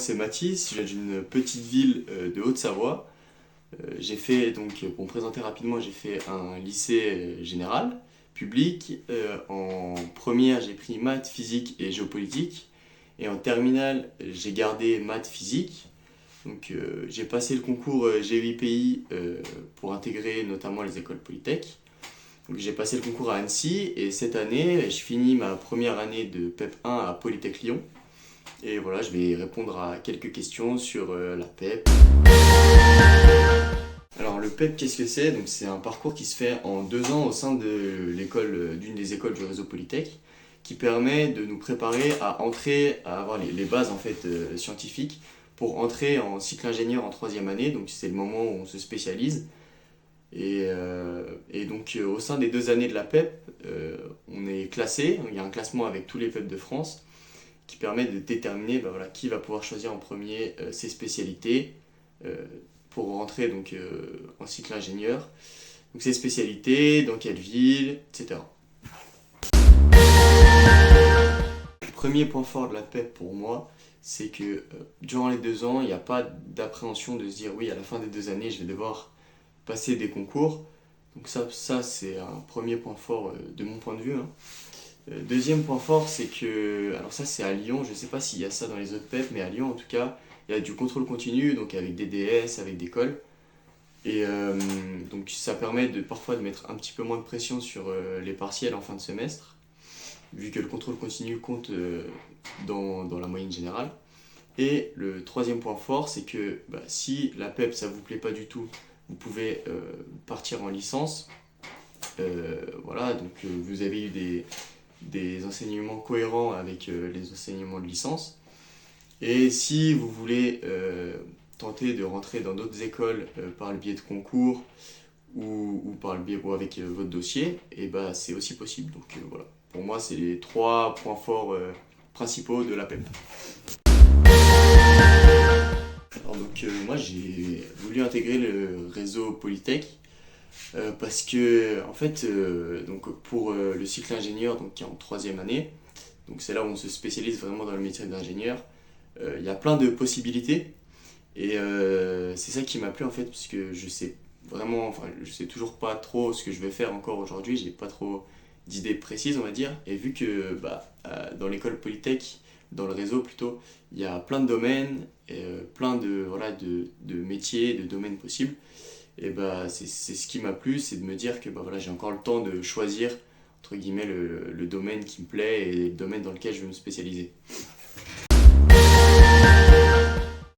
c'est Mathis, je viens d'une petite ville de Haute-Savoie. J'ai fait, donc, pour me présenter rapidement, j'ai fait un lycée général, public. En première, j'ai pris maths, physique et géopolitique. Et en terminale, j'ai gardé maths, physique. Donc, j'ai passé le concours GUI-PI pour intégrer notamment les écoles Polytech. Donc, j'ai passé le concours à Annecy et cette année, je finis ma première année de PEP 1 à Polytech Lyon. Et voilà, je vais répondre à quelques questions sur la PEP. Alors le PEP, qu'est-ce que c'est? Donc c'est un parcours qui se fait en 2 ans au sein de l'école, d'une des écoles du réseau Polytech, qui permet de nous préparer à entrer, à avoir les bases en fait scientifiques pour entrer en cycle ingénieur en troisième année. Donc c'est le moment où on se spécialise. Et donc au sein des 2 années de la PEP, on est classé. Il y a un classement avec tous les PEP de France qui permet de déterminer voilà, qui va pouvoir choisir en premier ses spécialités pour rentrer donc, en cycle ingénieur. Donc ses spécialités, dans quelle ville, etc. Le premier point fort de la PEP pour moi, c'est que durant les 2 ans, il n'y a pas d'appréhension de se dire oui, à la fin des 2 années, je vais devoir passer des concours. Donc ça c'est un premier point fort de mon point de vue. Hein. Deuxième point fort, c'est que, alors ça c'est à Lyon, je ne sais pas s'il y a ça dans les autres PEP, mais à Lyon en tout cas, il y a du contrôle continu, donc avec des DS, avec des cols. Et donc ça permet parfois de mettre un petit peu moins de pression sur les partiels en fin de semestre, vu que le contrôle continu compte dans la moyenne générale. Et le troisième point fort, c'est que si la PEP ça vous plaît pas du tout, vous pouvez partir en licence. Voilà, donc vous avez eu des enseignements cohérents avec les enseignements de licence. Et si vous voulez tenter de rentrer dans d'autres écoles par le biais de concours ou par le biais avec votre dossier, et c'est aussi possible. Donc voilà, pour moi c'est les 3 points forts principaux de la PEP. Alors donc moi j'ai voulu intégrer le réseau Polytech parce que en fait donc pour le cycle ingénieur donc qui est en troisième année, donc c'est là où on se spécialise vraiment dans le métier d'ingénieur. Il y a plein de possibilités et c'est ça qui m'a plu en fait parce que je sais vraiment, enfin je sais toujours pas trop ce que je vais faire encore aujourd'hui, j'ai pas trop d'idées précises on va dire, et vu que dans l'école Polytech, dans le réseau plutôt, il y a plein de domaines, plein de, voilà, de métiers, de domaines possibles, et c'est ce qui m'a plu, c'est de me dire que voilà, j'ai encore le temps de choisir entre guillemets le domaine qui me plaît et le domaine dans lequel je veux me spécialiser.